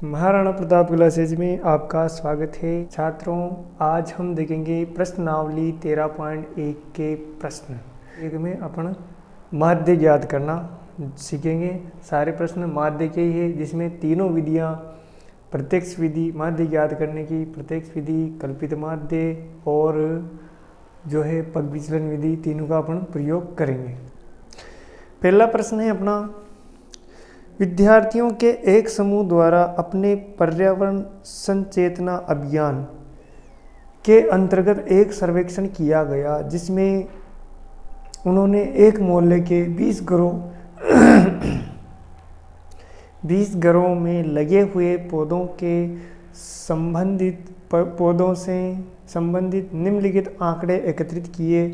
Maharana Pratap classes में आपका स्वागत है छात्रों। आज हम देखेंगे प्रश्नावली 13.1 के प्रश्न। एक में अपन माध्य ज्ञात करना सीखेंगे। सारे प्रश्न माध्य के ही है, जिसमें तीनों विधियां, प्रत्यक्ष विधि माध्य ज्ञात करने की, प्रत्यक्ष विधि, कल्पित माध्य और जो है पग विचलन विधि, तीनों का अपन प्रयोग करेंगे। पहला प्रश्न है अपना, विद्यार्थियों के एक समूह द्वारा अपने पर्यावरण संचेतना अभियान के अंतर्गत एक सर्वेक्षण किया गया, जिसमें उन्होंने एक मोहल्ले के 20 घरों में लगे हुए पौधों के पौधों से संबंधित निम्नलिखित आंकड़े एकत्रित किए।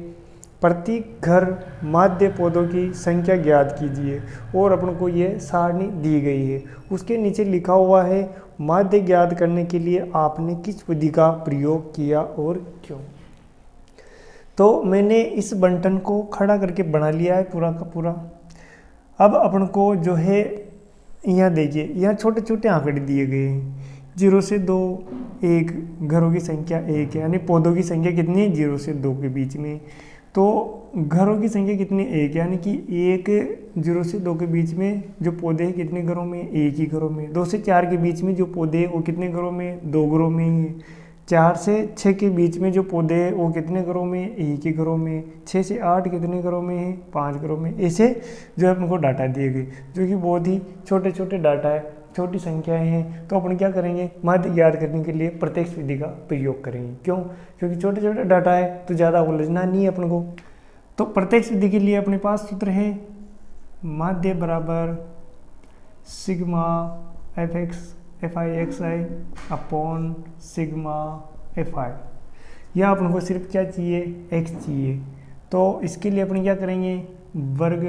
प्रति घर माध्य पौधों की संख्या ज्ञात कीजिए और अपन को ये सारणी दी गई है। उसके नीचे लिखा हुआ है माध्य ज्ञात करने के लिए आपने किस विधि का प्रयोग किया और क्यों। तो मैंने इस बंटन को खड़ा करके बना लिया है पूरा का पूरा। अब अपन को जो है यहाँ देखिए, यहाँ छोटे छोटे आंकड़े दिए गए हैं। 0 से 2, 1 घरों की संख्या 1 है, यानी पौधों की संख्या कितनी है 0 से 2 के बीच में। तो घरों की संख्या कितनी 1, यानी कि 0 से 2 के बीच में जो पौधे हैं कितने घरों में, 1 ही घरों में। 2 से 4 के बीच में जो पौधे हैं वो कितने घरों में, 2 घरों में ही है। 4 से 6 के बीच में जो पौधे हैं वो कितने घरों में, 1 ही घरों में। 6 से 8 कितने घरों में है, 5 घरों में। ऐसे जो है अपन को डाटा दिए गए, जो कि बहुत ही छोटे छोटे डाटा है, छोटी संख्याएं हैं। तो अपन क्या करेंगे, माध्य ज्ञात करने के लिए प्रत्यक्ष विधि का प्रयोग करेंगे। क्यों? क्योंकि छोटे छोटे डाटा है तो ज़्यादा उलझना नहीं है अपन को। तो प्रत्यक्ष विधि के लिए अपने पास सूत्र है माध्य बराबर sigma fi upon sigma fi। या अपन को सिर्फ क्या चाहिए, x चाहिए। तो इसके लिए अपन क्या करेंगे, वर्ग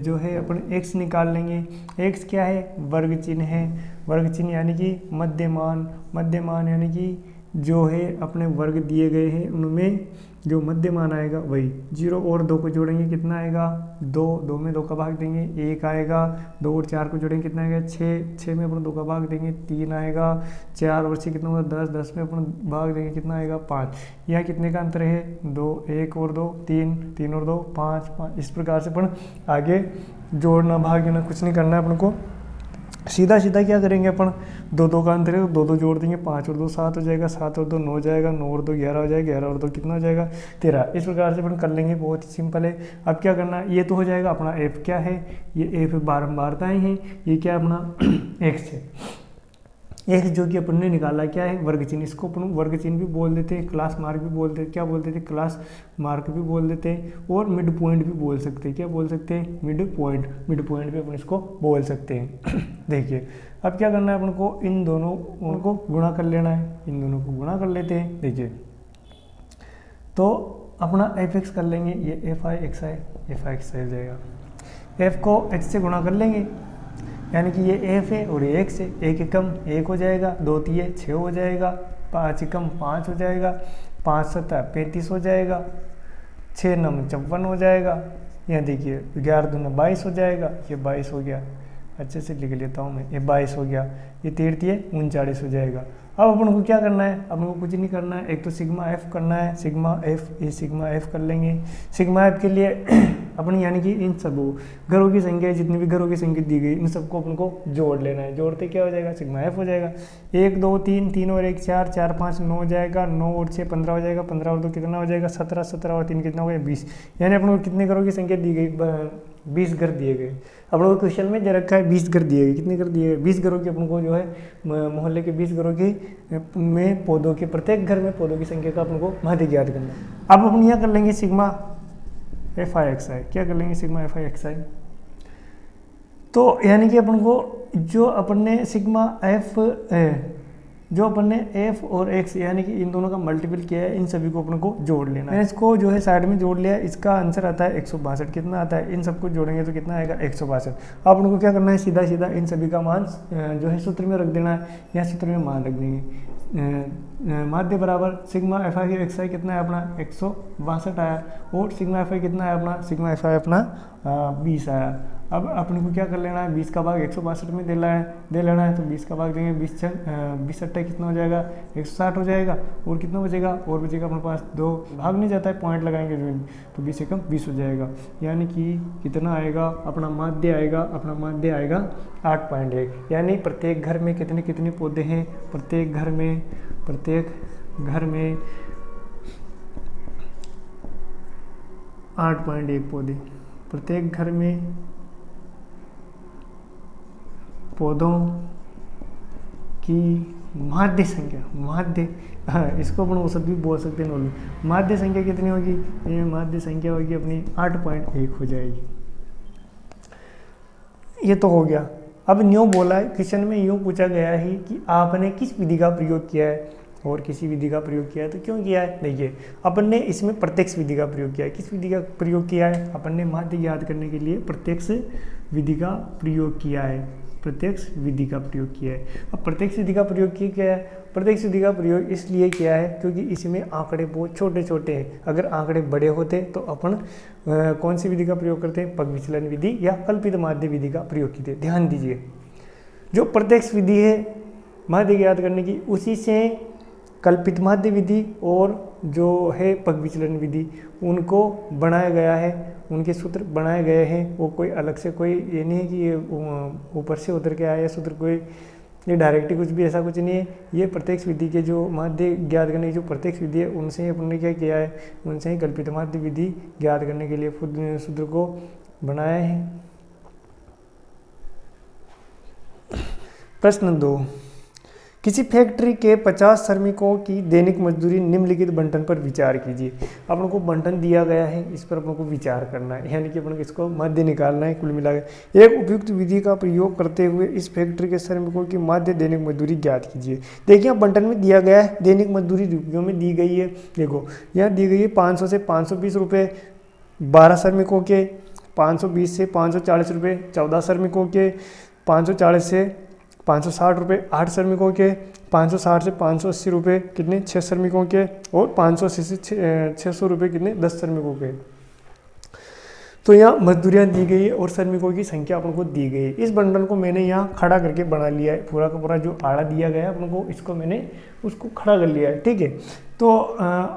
जो है अपन x निकाल लेंगे। x क्या है, वर्ग चिन्ह है। वर्ग चिन्ह यानी कि मध्यमान यानी कि जो है अपने वर्ग दिए गए हैं उनमें जो मध्यमान आएगा वही। 0 और 2 को जोड़ेंगे कितना आएगा, 2 में 2 का भाग देंगे 1 आएगा। 2 और 4 को जोड़ेंगे कितना आएगा, 6 में अपन 2 का भाग देंगे 3 आएगा। 4 और 6 कितना होगा, 10 में अपन भाग देंगे कितना आएगा, 5। यहाँ कितने का अंतर है, 2, 1 और 2 3 और 2 5। इस प्रकार से अपन आगे जोड़ना भाग देना कुछ नहीं करना है अपन को। सीधा क्या करेंगे अपन, 2 का अंतर है तो 2 जोड़ देंगे। 5 और 2 7 हो जाएगा, 7 और 2 9 हो जाएगा, 9 और 2 11 हो जाएगा, 11 और 2 कितना हो जाएगा, 13। इस प्रकार से अपन कर लेंगे, बहुत ही सिंपल है। अब क्या करना है, ये तो हो जाएगा अपना f क्या है, ये f बारंबारताएं हैं। ये क्या है अपना x है। x जो कि अपन ने निकाला क्या है, वर्ग चिन्ह। इसको अपन वर्ग चिन्ह भी बोल देते हैं, क्लास मार्क भी बोल देते, क्या बोल देते, क्लास मार्क भी बोल देते हैं, और मिड पॉइंट भी बोल सकते हैं। क्या बोल सकते हैं, मिड पॉइंट भी अपन इसको बोल सकते हैं। देखिए अब क्या करना है अपन को, इन दोनों को गुणा कर लेना है। इन दोनों को गुणा कर लेते हैं। देखिए तो अपना f(x) कर लेंगे, ये fi(xi) हो जाएगा। f को x से गुणा कर लेंगे, यानी कि ये f है और ये x है। 1 कम 1 हो जाएगा, 2 3 6 हो जाएगा, 5 कम 5 हो जाएगा, 5 7 35 हो जाएगा, 6 9 54 हो जाएगा। यहाँ देखिए 11 दूना 22 हो जाएगा, ये 22 हो गया। अच्छे से लिख लेता हूँ मैं, ये 22 हो गया। ये 33 39 हो जाएगा। अब अपन को क्या करना है, अपन को कुछ नहीं करना है, एक तो सिग्मा f करना है। सिग्मा f, ये सिग्मा f कर लेंगे। सिग्मा f के लिए अपन यानी कि इन सब घरों की संख्या, जितनी भी घरों की संख्या दी गई, इन सबको अपन को जोड़ लेना है। जोड़ते क्या हो जाएगा, सिग्मा f हो जाएगा। 1 2 3 3 और 1 4 4 5 9 हो जाएगा। 9 और 6 15 हो जाएगा। 15 और 2 कितना हो जाएगा, 17 17 और 3 कितना हो गया, 20। यानी अपन को कितने घरों की संख्या दी गई, 20 घर दिए गए। अपन को क्वेश्चन में दे रखा है 20 घर दिए गए। कितने घर दिए गए, 20 घरों की अपन को जो है मोहल्ले के 20 घरों की में पौधों के, प्रत्येक घर में पौधों की संख्या का अपन को माध्य ज्ञात करना है। अब अपन यहाँ कर लेंगे सिग्मा fi(xi). क्या कर लेंगे, सिग्मा fi(xi). तो यानी कि अपन को जो अपन ने सिग्मा f और x यानी कि इन दोनों का मल्टीपल किया है, इन सभी को अपन को जोड़ लेना है। इसको जो है साइड में जोड़ लिया, इसका आंसर आता है 162। कितना आता है, इन सबको जोड़ेंगे तो कितना आएगा, 162। अब अपन को क्या करना है, सीधा इन सभी का मान जो है सूत्र में रख देना है। यहाँ सूत्र में मान रख देंगे। माध्य बराबर सिग्मा fi(xi) कितना है अपना, 162 आया। और सिग्मा fi कितना है अपना, सिग्मा fi अपना 20 आया। अब अपने को क्या कर लेना है, 20 का भाग 162 में दे लेना है। तो 20 का भाग देंगे, 20 अट्ठा कितना हो जाएगा, 160 हो जाएगा। और कितना बचेगा, और बचेगा अपने पास 2, भाग नहीं जाता है, पॉइंट लगाएंगे तो 20 एकम 20 हो जाएगा। यानी कि कितना आएगा, अपना माध्य आएगा 8.1। यानी प्रत्येक घर में कितने पौधे हैं, प्रत्येक घर में 8.1 पौधे, प्रत्येक घर में पौधों की माध्य संख्या, इसको अपन औसत भी बोल सकते हैं नॉर्मल। माध्य संख्या कितनी होगी, ये माध्य संख्या होगी अपनी 8.1 हो जाएगी। ये तो हो गया। अब न्यू बोला है क्वेश्चन में, यूँ पूछा गया है कि आपने किस विधि का प्रयोग किया है, और किसी विधि का प्रयोग किया है तो क्यों किया है। देखिए अपन ने इसमें प्रत्यक्ष विधि का प्रयोग किया है। किस विधि का प्रयोग किया है, अपन ने माध्य ज्ञात करने के लिए प्रत्यक्ष विधि का प्रयोग किया है, प्रत्यक्ष विधि का प्रयोग किया है। अब प्रत्यक्ष विधि का प्रयोग किया है, प्रत्यक्ष विधि का प्रयोग इसलिए किया है क्योंकि इसमें आंकड़े बहुत छोटे छोटे हैं। अगर आंकड़े बड़े होते तो अपन कौन सी विधि का प्रयोग करते हैं, पग विचलन विधि या कल्पित माध्य विधि का प्रयोग किए। ध्यान दीजिए, जो प्रत्यक्ष विधि है माध्य ज्ञात करने की, उसी से कल्पित माध्य विधि और जो है पग विचलन विधि, उनको बनाया गया है, उनके सूत्र बनाए गए हैं। वो कोई अलग से कोई ये नहीं है कि ये ऊपर से उतर के आया सूत्र, कोई ये डायरेक्टली कुछ भी ऐसा कुछ नहीं है। ये प्रत्यक्ष विधि के जो माध्य ज्ञात करने की जो प्रत्यक्ष विधि है, उनसे ही अपन ने क्या किया है, उनसे ही कल्पित माध्य विधि ज्ञात करने के लिए खुद सूत्र को बनाया है। प्रश्न 2, किसी फैक्ट्री के 50 श्रमिकों की दैनिक मजदूरी निम्नलिखित बंटन पर विचार कीजिए। अपन को बंटन दिया गया है, इस पर अपन को विचार करना है, यानी कि अपन को इसको मध्य निकालना है। कुल मिलाकर एक उपयुक्त विधि का प्रयोग करते हुए इस फैक्ट्री के श्रमिकों की माध्य दैनिक मजदूरी ज्ञात कीजिए। देखिए बंटन में दिया गया है, दैनिक मजदूरी रुपयों में दी गई है। देखो यहाँ दी गई है 500 से 520 रुपये 12 श्रमिकों के, 520 से 540 रुपये 14 श्रमिकों के, 540 से 560 रुपये 8 श्रमिकों के, 560 से 580 रुपये कितने 6 श्रमिकों के, और 580 से 600 रुपये कितने 10 श्रमिकों के। तो यहाँ मजदूरियाँ दी गई है और श्रमिकों की संख्या अपन को दी गई है। इस बंडल को मैंने यहाँ खड़ा करके बना लिया है, पूरा का पूरा जो आड़ा दिया गया है अपन को, इसको मैंने उसको खड़ा कर लिया है। ठीक है, तो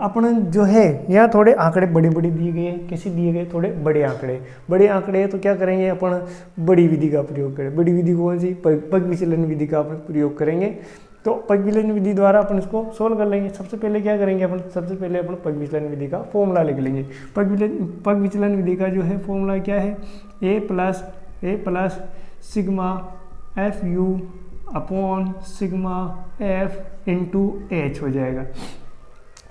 अपन जो है यहाँ थोड़े आंकड़े बड़े बड़े दिए गए हैं। कैसे दिए गए, थोड़े बड़े आंकड़े हैं, तो क्या करेंगे अपन, बड़ी विधि का प्रयोग करें। बड़ी विधि कौन सी, पग विचलन विधि का अपन प्रयोग करेंगे। तो पग विचलन विधि द्वारा अपन इसको सोल्व कर लेंगे। सबसे पहले क्या करेंगे अपन, सबसे पहले अपन पग विचलन विधि का फॉर्मूला लिख लेंगे। पग विचलन विधि का जो है फॉर्मूला क्या है, A plus sigma F U upon sigma F into H हो जाएगा।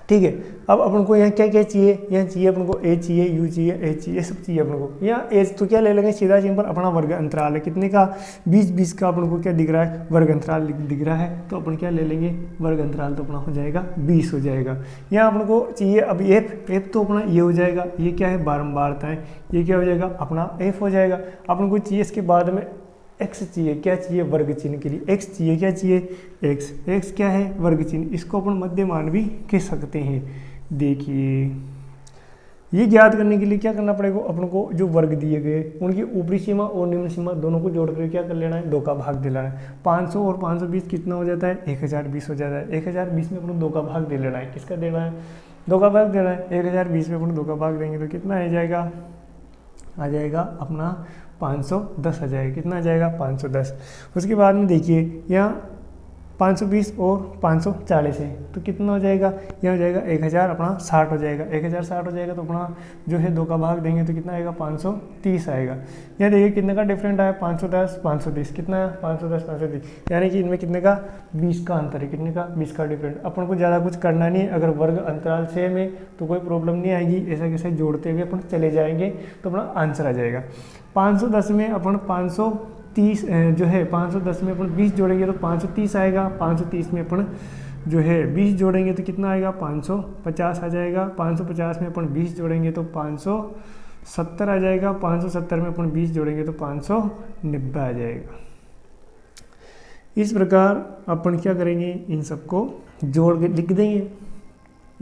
ठीक है, अब अपन को यहाँ क्या क्या चाहिए, यहाँ चाहिए अपन को ए चाहिए, यू चाहिए, एच चाहिए, सब चाहिए अपन को। यहाँ एच तो क्या ले लेंगे, सीधा सिंपल अपना वर्ग अंतराल है, कितने का 20 का अपन को क्या दिख रहा है, वर्ग अंतराल दिख रहा है, तो अपन क्या ले लेंगे, वर्ग अंतराल तो अपना हो जाएगा 20 हो जाएगा। यहाँ अपन को चाहिए अब एफ तो अपना ये हो जाएगा, ये क्या है बारंबारता है, ये क्या हो जाएगा अपना एफ हो जाएगा। अपन को चाहिए इसके बाद में एक्स चाहिए, क्या चाहिए, वर्ग चिन्ह के लिए एक्स चाहिए, क्या चाहिए एक्स क्या है, वर्ग चिन्ह। इसको अपन मध्यमान भी कह सकते हैं। देखिए ये ज्ञात करने के लिए क्या करना पड़ेगा, अपन को जो वर्ग दिए गए उनकी ऊपरी सीमा और निम्न सीमा दोनों को जोड़कर क्या कर लेना है, 2 का भाग दिलाना है। 500 और 520 कितना हो जाता है, 1020 हो जाता है। 1020 में अपन 2 का भाग दे लेना है, किसका देना है, 2 का भाग देना है। 1020 में अपन 2 का भाग देंगे तो कितना आ जाएगा अपना 510 आ जाएगा। कितना आ जाएगा 510। उसके बाद में देखिए यहाँ 520 और 540 है तो कितना हो जाएगा, यहाँ हो जाएगा 1000 अपना 60 हो जाएगा। 1060 हो जाएगा तो अपना जो है 2 का भाग देंगे तो कितना आएगा 530 आएगा। यहाँ देखिए कितने का डिफरेंट आया, 510 530 कितना है 510 530, यानी कि इनमें कितने का 20 का अंतर है, कितने का 20 का डिफरेंट। अपन को ज़्यादा कुछ करना नहीं है, अगर वर्ग अंतराल सेम है तो कोई प्रॉब्लम नहीं आएगी, ऐसा कैसे जोड़ते हुए अपन चले जाएंगे तो अपना आंसर आ जाएगा। 510 में अपन 530 जो है 510 में अपन 20 जोड़ेंगे तो 530 आएगा। 530 में अपन जो है 20 जोड़ेंगे तो कितना आएगा 550 आ जाएगा। 550 में अपन 20 जोड़ेंगे तो 570 आ जाएगा। 570 में अपन 20 जोड़ेंगे तो 590 आ जाएगा। इस प्रकार अपन क्या करेंगे, इन सबको जोड़ के लिख देंगे,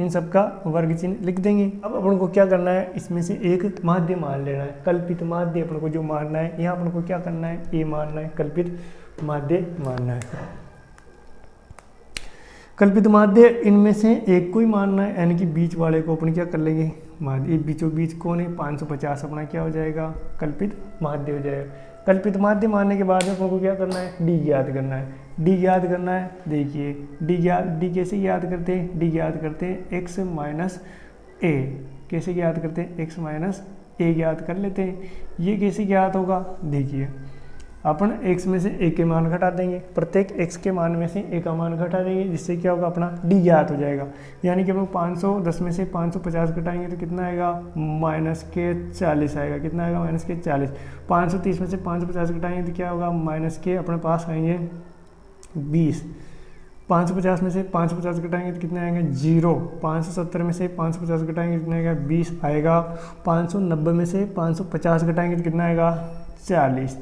इन सब का वर्ग चिन्ह लिख देंगे। अब अपन को क्या करना है, इसमें से एक माध्य मान लेना है, कल्पित माध्य अपन को जो मानना है, यहाँ अपन को क्या करना है, ए मानना है, कल्पित माध्य मानना है। कल्पित माध्य इनमें से एक को ही मानना है, यानी कि बीच वाले को अपन क्या कर लेंगे, माध्य। बीचों बीच कौन है, 550 अपना क्या हो जाएगा, कल्पित माध्य हो जाएगा। कल्पित माध्य मानने के बाद अपन को क्या करना है, डी ज्ञात करना है। डी ज्ञात करना है, देखिए डी कैसे ज्ञात करते हैं, डी ज्ञात करते हैं एक्स माइनस ए। कैसे ज्ञात करते हैं, एक्स माइनस ए ज्ञात कर लेते हैं। ये कैसे ज्ञात होगा, देखिए अपन x में से a के मान घटा देंगे, प्रत्येक x के मान में से a का मान घटा देंगे, जिससे क्या होगा, अपना d ज्ञात हो जाएगा। यानी कि हम 510 में से 550 घटाएंगे तो कितना आएगा, माइनस के 40 आएगा। कितना आएगा, माइनस के 40। 530 में से 550 घटाएंगे तो क्या होगा, माइनस के अपने पास आएंगे 20। 550 में से 550 घटाएंगे तो कितने आएंगे, 0। 570 में से 550 घटाएंगे कितना आएगा, 20 आएगा। 590 में से 550 घटाएंगे तो कितना आएगा, 40।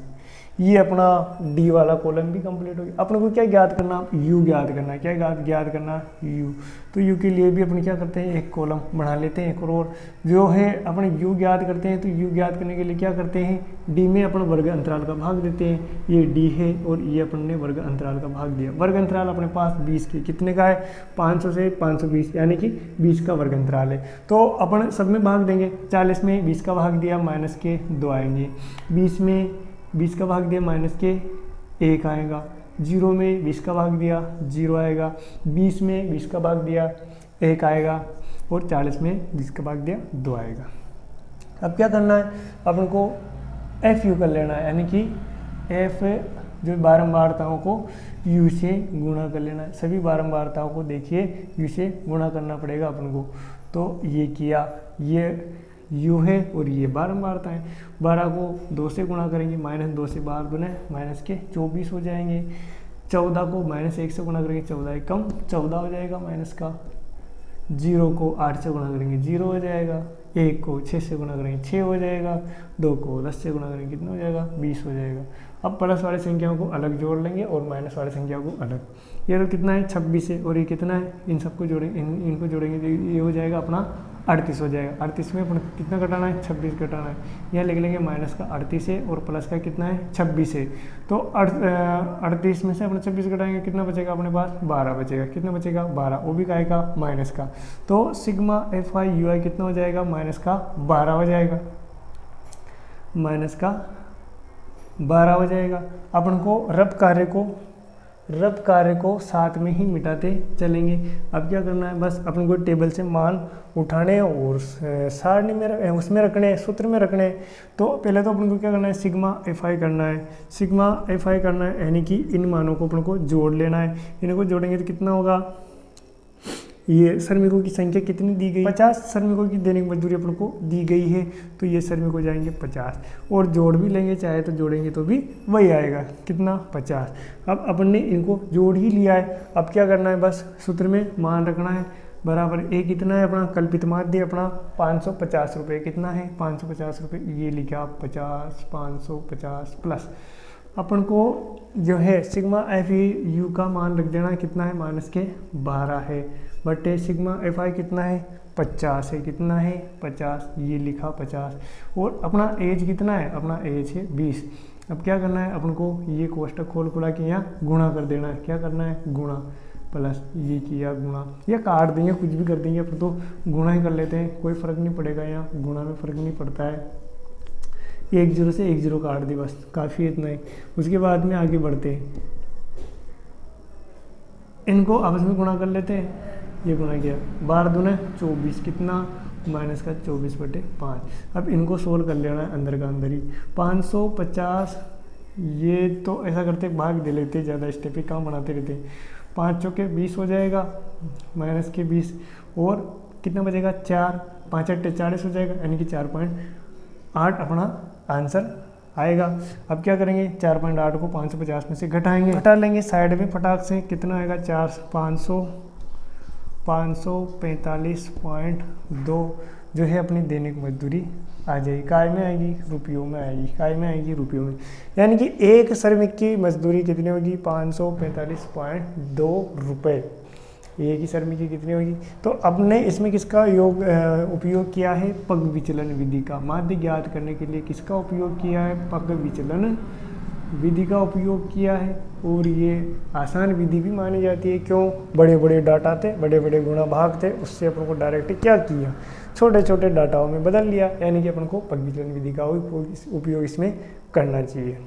ये अपना डी वाला कॉलम भी कंप्लीट हो गया। अपने को क्या ज्ञात करना, यू ज्ञात करना है। क्या ज्ञात करना, यू। तो यू के लिए भी अपन क्या करते हैं, एक कॉलम बढ़ा लेते हैं, एक और जो है अपने यू ज्ञात करते हैं। तो यू ज्ञात करने के लिए क्या करते हैं, डी में अपन वर्ग अंतराल का भाग देते हैं। ये डी है और ये अपन ने वर्ग अंतराल का भाग दिया। वर्ग अंतराल अपने पास 20 के, कितने का है, 500 से 520, यानी कि 20 का वर्ग अंतराल है। तो अपन सब में भाग देंगे। 40 में 20 का भाग दिया, माइनस के 2 आएंगे। 20 में 20 का भाग दिया, माइनस के 1 आएगा। 0 में 20 का भाग दिया, 0 आएगा। 20 में 20 का भाग दिया, 1 आएगा। और 40 में 20 का भाग दिया, 2 आएगा। अब क्या करना है, अपन को एफ यू कर लेना है, यानी कि एफ जो बारंबारताओं को यू से गुणा कर लेना है। सभी बारंबारताओं को देखिए यू से गुणा करना पड़ेगा अपन को। तो ये किया, ये यू है और ये बारंबारता है। 12 को 2 से गुणा करेंगे, माइनस 2 से 12 गुना माइनस के 24 हो जाएंगे। 14 को माइनस 1 से गुणा करेंगे, 14 एक कम 14 हो जाएगा माइनस का। 0 को 8 से गुणा करेंगे, 0 हो जाएगा। 1 को 6 से गुणा करेंगे, 6 हो जाएगा। 2 को 10 से गुणा करेंगे, कितना हो जाएगा, 20 हो जाएगा। अब प्लस वाली संख्याओं को अलग जोड़ लेंगे और माइनस वाली संख्याओं को अलग। ये तो कितना है, 26 है, और ये कितना है, इन सबको जोड़ेंगे, इनको जोड़ेंगे तो ये हो जाएगा अपना 38 हो जाएगा। 38 में अपन कितना घटाना है, 26 घटाना है। यहाँ लिख लेंगे माइनस का 38 है और प्लस का कितना है, 26 है। तो 38 में से अपन 26 घटाएंगे, कितना बचेगा अपने पास, 12 बचेगा। कितना बचेगा, 12, वो भी काय का, माइनस का। तो सिग्मा एफ आई यू आई कितना हो जाएगा, माइनस का 12 हो जाएगा। माइनस का 12 हो जाएगा। अपन को रब कार्य को साथ में ही मिटाते चलेंगे। अब क्या करना है, बस अपन को टेबल से मान उठाने और सारणी में उसमें रखने, सूत्र में रखने। तो पहले तो अपन को क्या करना है, सिग्मा एफ आई करना है। सिग्मा एफ आई करना है, यानी कि इन मानों को अपन को जोड़ लेना है। इनको जोड़ेंगे तो कितना होगा, ये श्रमिकों की संख्या कितनी दी गई, 50 श्रमिकों की दैनिक मजदूरी अपन को दी गई है। तो ये श्रमिक हो जाएंगे 50, और जोड़ भी लेंगे चाहे तो जोड़ेंगे तो भी वही आएगा, कितना, 50। अब अपन ने इनको जोड़ ही लिया है। अब क्या करना है, बस सूत्र में मान रखना है, बराबर ए कितना है अपना कल्पित माध्य अपना 550 रुपये। कितना है, 550 रुपये। ये लिखा 50, 550 प्लस अपन को जो है सिग्मा एफ यू का मान रख देना, कितना है, माइनस के 12 है, बटे सिग्मा एफ आई कितना है, 50 है। कितना है, 50, ये लिखा 50। और अपना एज कितना है, अपना एज है 20। अब क्या करना है, अपन को ये कोष्टक खोल खुला के यहाँ गुणा कर देना है। क्या करना है, गुणा, प्लस ये किया गुणा, या काट देंगे, कुछ भी कर देंगे, अपन तो गुणा ही कर लेते हैं, कोई फ़र्क नहीं पड़ेगा। यहाँ गुणा में फ़र्क नहीं पड़ता है। 1 0 से 1 0 काट दी, बस काफ़ी इतना ही। उसके बाद में आगे बढ़ते हैं, इनको आपस में गुणा कर लेते हैं। ये गुणा किया, 12 दूने 24, कितना, माइनस का 24/5। अब इनको सोल्व कर लेना है अंदर का अंदर ही। 550, ये तो ऐसा करते भाग दे लेते, ज़्यादा स्टेप ही काम बनाते रहते। 5 चौके 20 हो जाएगा, माइनस के 20, और कितना बचेगा, 4, 5 8 40 हो जाएगा, यानी कि 4.8 अपना आंसर आएगा। अब क्या करेंगे, 4.8 को 550 में से घटाएंगे, घटा लेंगे साइड में फटाक से। कितना आएगा, 545.2 जो है अपनी दैनिक मजदूरी आ जाएगी। काय में आएगी, रुपयों में आएगी। काय में आएगी, रुपयों में। यानी कि एक श्रमिक की मजदूरी कितनी होगी, 545.2 रुपये। ए की श्रमिकी कितनी होगी। तो अपने इसमें किसका उपयोग किया है, पग विचलन विधि का। माध्य ज्ञात करने के लिए किसका उपयोग किया है, पग विचलन विधि का उपयोग किया है। और ये आसान विधि भी मानी जाती है, क्यों, बड़े बड़े डाटा थे, बड़े बड़े गुणा भाग थे, उससे अपन को डायरेक्ट क्या किया, छोटे छोटे डाटाओं में बदल लिया, यानी कि अपन को पग विचलन विधि का उपयोग इसमें करना चाहिए।